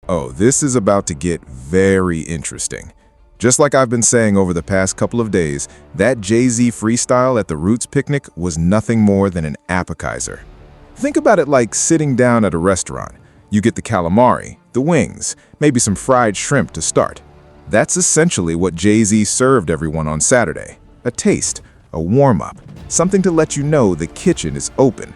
Oh, this is about to get very interesting. Just like I've been saying over the past couple of days, that Jay-Z freestyle at the Roots picnic was nothing more than an appetizer. Think about it like sitting down at a restaurant. You get the calamari, the wings, maybe some fried shrimp to start. That's essentially what Jay-Z served everyone on Saturday. A taste, a warm-up, something to let you know the kitchen is open.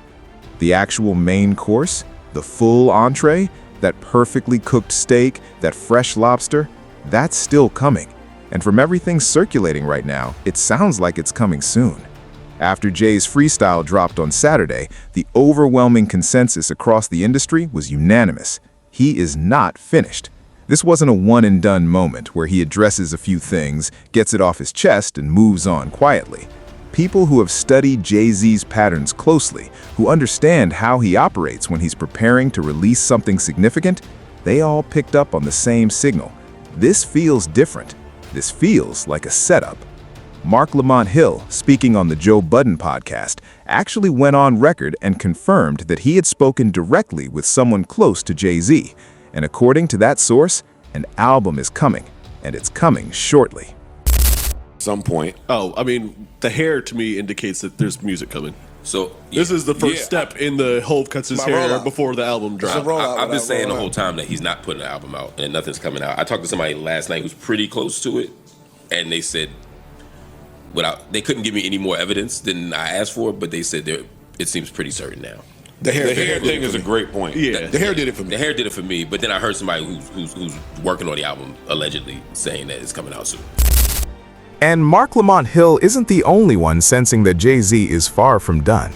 The actual main course, the full entree, that perfectly cooked steak, that fresh lobster, that's still coming. And from everything circulating right now, it sounds like it's coming soon. After Jay's freestyle dropped on Saturday, the overwhelming consensus across the industry was unanimous. He is not finished. This wasn't a one-and-done moment where he addresses a few things, gets it off his chest, and moves on quietly. People who have studied Jay-Z's patterns closely, who understand how he operates when he's preparing to release something significant, they all picked up on the same signal. This feels different. This feels like a setup. Mark Lamont Hill, speaking on the Joe Budden podcast, actually went on record and confirmed that he had spoken directly with someone close to Jay-Z. And according to that source, an album is coming, and it's coming shortly. Some point. Oh, I mean, the hair to me indicates that there's music coming. So This is the first step in the Hove cuts his My hair rollout. before the album drops. I've been saying the whole time that he's not putting an album out and nothing's coming out. I talked to somebody last night who's pretty close to it, and they said they couldn't give me any more evidence than I asked for, but they said it seems pretty certain now. The hair thing is a great point. Yeah. The hair did it for me. The hair did it for me, but then I heard somebody who's working on the album allegedly saying that it's coming out soon. And Mark Lamont Hill isn't the only one sensing that Jay-Z is far from done.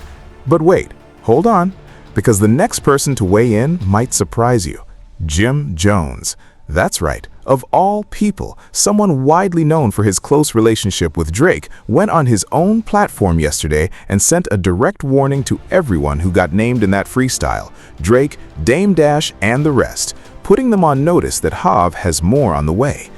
But wait, hold on, because the next person to weigh in might surprise you. Jim Jones. That's right, of all people, someone widely known for his close relationship with Drake went on his own platform yesterday and sent a direct warning to everyone who got named in that freestyle, Drake, Dame Dash, and the rest, putting them on notice that Hov has more on the way.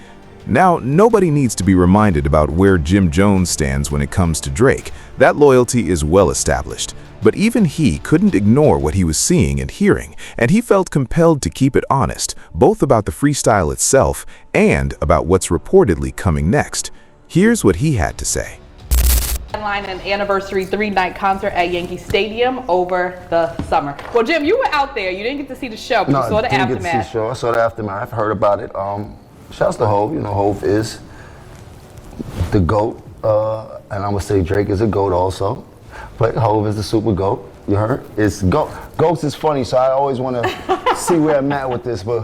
Now, nobody needs to be reminded about where Jim Jones stands when it comes to Drake. That loyalty is well established. But even he couldn't ignore what he was seeing and hearing, and he felt compelled to keep it honest, both about the freestyle itself and about what's reportedly coming next. Here's what he had to say. Headline an anniversary 3-night concert at Yankee Stadium over the summer. Well, Jim, you were out there. You didn't get to see the show, but you saw the didn't aftermath. get to see the show. I saw the aftermath. I've heard about it. Shouts to Hov. You know, Hov is the GOAT, and I would say Drake is a GOAT also. But Hov is the super GOAT. You heard? It's GOAT. GOATs is funny, so I always want to see where I'm at with this. But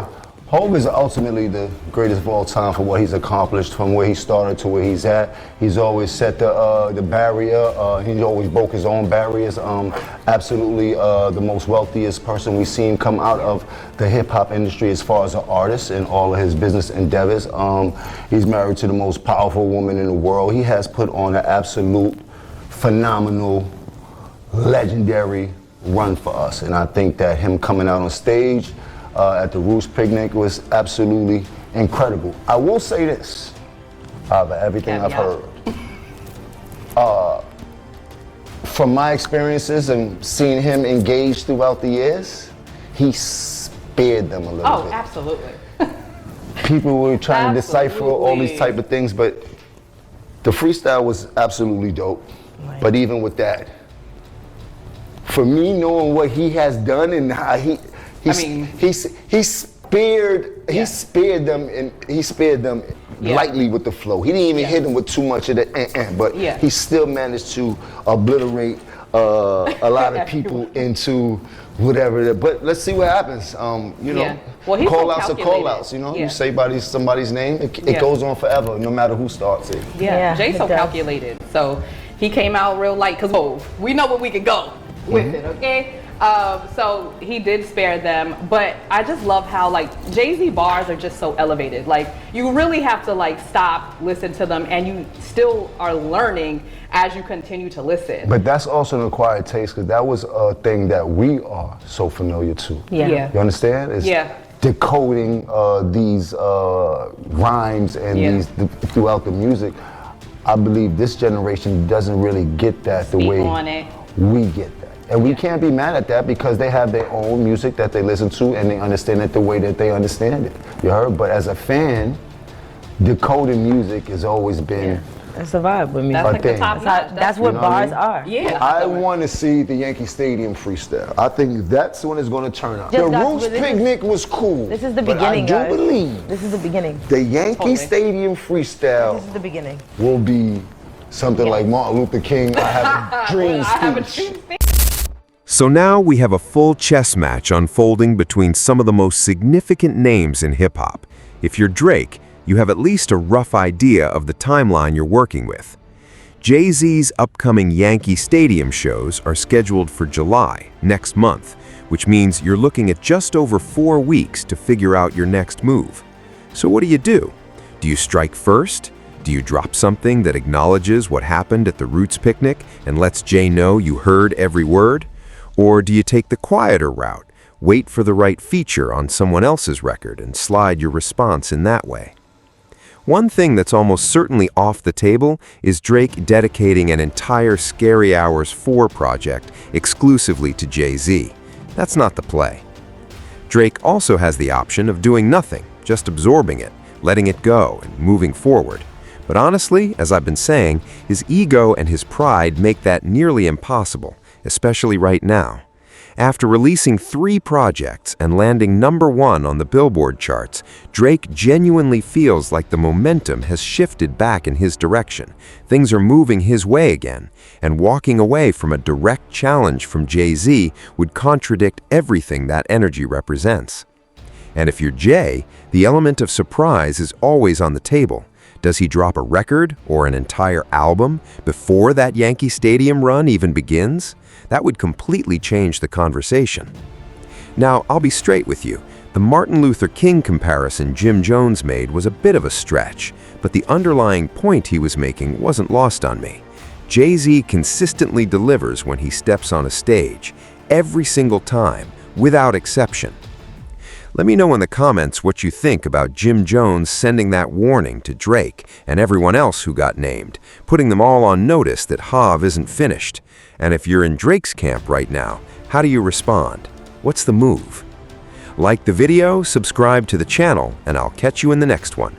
Hov is ultimately the greatest of all time for what he's accomplished, from where he started to where he's at. He's always set the barrier. He always broke his own barriers. Absolutely the most wealthiest person we've seen come out of the hip-hop industry as far as an artist in all of his business endeavors. He's married to the most powerful woman in the world. He has put on an absolute phenomenal, legendary run for us. And I think that him coming out on stage at the Roots picnic was absolutely incredible. I will say this, out of everything I've heard. From my experiences and seeing him engage throughout the years, he spared them a little bit. Oh, absolutely. People were trying to decipher all these type of things, but the freestyle was absolutely dope. Right. But even with that, for me, knowing what he has done and how he spared them lightly with the flow. He didn't even hit them with too much of the but he still managed to obliterate a lot of people into whatever. But let's see what happens. You know, well, call outs are call outs. You know, you say somebody's name, it goes on forever, no matter who starts it. Jay's so calculated. So he came out real light because we know where we could go with it. Okay. So he did spare them, but I just love how Jay-Z bars are just so elevated. Like you really have to stop, listen to them, and you still are learning as you continue to listen. But that's also an acquired taste, because that was a thing that we are so familiar to. Yeah. You understand? It's decoding these rhymes and these throughout the music. I believe this generation doesn't really get that the way we get that. And we can't be mad at that because they have their own music that they listen to and they understand it the way that they understand it. You heard? But as a fan, decoding music has always been That's the vibe with me. That's like the thing. top That's, notch. that's what You know what I bars mean? are. Yeah. I want to see the Yankee Stadium freestyle. I think that's when it's going to turn out. Just The that's Roots what this is. Picnic was cool. This is the but beginning, I do guys. believe This is the beginning. the Yankee Totally. Stadium freestyle This is the beginning. will be something like Martin Luther King, I have a dream I have a speech. dream. So now we have a full chess match unfolding between some of the most significant names in hip-hop. If you're Drake, you have at least a rough idea of the timeline you're working with. Jay-Z's upcoming Yankee Stadium shows are scheduled for July, next month, which means you're looking at just over 4 weeks to figure out your next move. So what do? Do you strike first? Do you drop something that acknowledges what happened at the Roots picnic and lets Jay know you heard every word? Or do you take the quieter route, wait for the right feature on someone else's record and slide your response in that way? One thing that's almost certainly off the table is Drake dedicating an entire Scary Hours 4 project exclusively to Jay-Z. That's not the play. Drake also has the option of doing nothing, just absorbing it, letting it go, and moving forward. But honestly, as I've been saying, his ego and his pride make that nearly impossible, especially right now. After releasing 3 projects and landing #1 on the Billboard charts, Drake genuinely feels like the momentum has shifted back in his direction. Things are moving his way again, and walking away from a direct challenge from Jay-Z would contradict everything that energy represents. And if you're Jay, the element of surprise is always on the table. Does he drop a record or an entire album before that Yankee Stadium run even begins? That would completely change the conversation. Now, I'll be straight with you. The Martin Luther King comparison Jim Jones made was a bit of a stretch, but the underlying point he was making wasn't lost on me. Jay-Z consistently delivers when he steps on a stage, every single time, without exception. Let me know in the comments what you think about Jim Jones sending that warning to Drake and everyone else who got named, putting them all on notice that Hav isn't finished. And if you're in Drake's camp right now, how do you respond? What's the move? Like the video, subscribe to the channel, and I'll catch you in the next one.